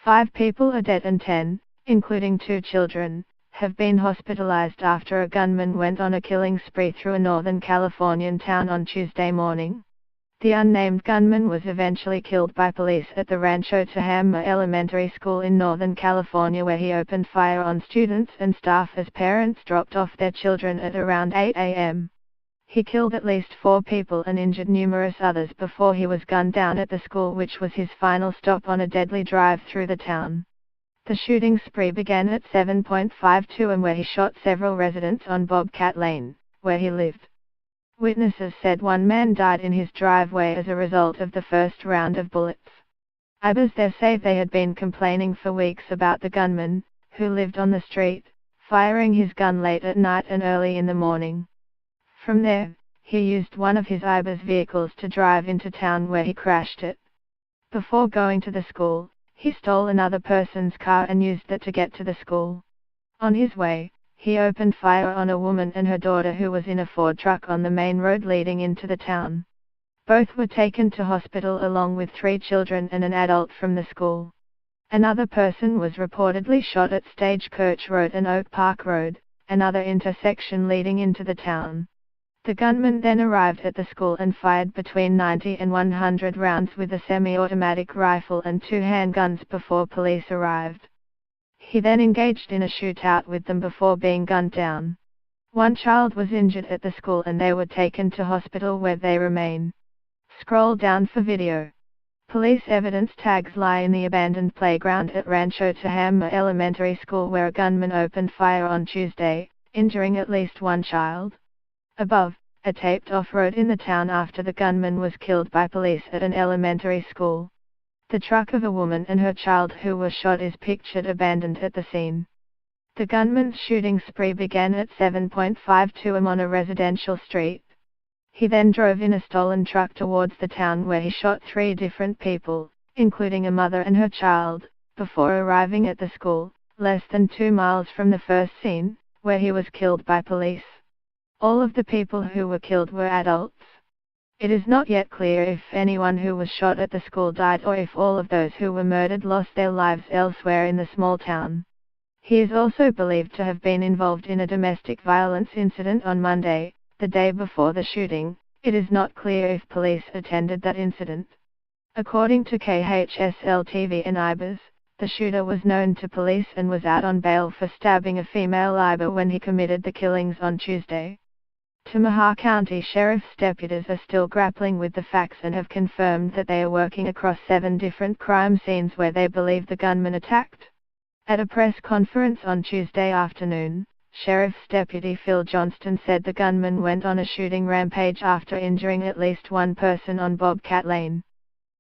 5 people are dead and 10, including 2 children, have been hospitalized after a gunman went on a killing spree through a Northern Californian town on Tuesday morning. The unnamed gunman was eventually killed by police at the Rancho Tehama Elementary School in Northern California, where he opened fire on students and staff as parents dropped off their children at around 8 a.m. He killed at least 4 people and injured numerous others before he was gunned down at the school, which was his final stop on a deadly drive through the town. The shooting spree began at 7:52 am, where he shot several residents on Bobcat Lane, where he lived. Witnesses said one man died in his driveway as a result of the first round of bullets. Neighbors there say they had been complaining for weeks about the gunman, who lived on the street, firing his gun late at night and early in the morning. From there, he used one of his neighbors' vehicles to drive into town, where he crashed it. Before going to the school, he stole another person's car and used that to get to the school. On his way, he opened fire on a woman and her daughter who was in a Ford truck on the main road leading into the town. Both were taken to hospital along with 3 children and an adult from the school. Another person was reportedly shot at Stagecoach Road and Oak Park Road, another intersection leading into the town. The gunman then arrived at the school and fired between 90 and 100 rounds with a semi-automatic rifle and 2 handguns before police arrived. He then engaged in a shootout with them before being gunned down. 1 child was injured at the school and they were taken to hospital, where they remain. Scroll down for video. Police evidence tags lie in the abandoned playground at Rancho Tehama Elementary School, where a gunman opened fire on Tuesday, injuring at least 1 child. Above, a taped off-road in the town after the gunman was killed by police at an elementary school. The truck of a woman and her child who were shot is pictured abandoned at the scene. The gunman's shooting spree began at 7:52 am on a residential street. He then drove in a stolen truck towards the town, where he shot 3 different people, including a mother and her child, before arriving at the school, less than 2 miles from the first scene, where he was killed by police. All of the people who were killed were adults. It is not yet clear if anyone who was shot at the school died or if all of those who were murdered lost their lives elsewhere in the small town. He is also believed to have been involved in a domestic violence incident on Monday, the day before the shooting. It is not clear if police attended that incident. According to KHSL-TV and IBIS, the shooter was known to police and was out on bail for stabbing a female neighbor when he committed the killings on Tuesday. Tamaha County Sheriff's deputies are still grappling with the facts and have confirmed that they are working across 7 different crime scenes where they believe the gunman attacked. At a press conference on Tuesday afternoon, Sheriff's Deputy Phil Johnston said the gunman went on a shooting rampage after injuring at least 1 person on Bobcat Lane.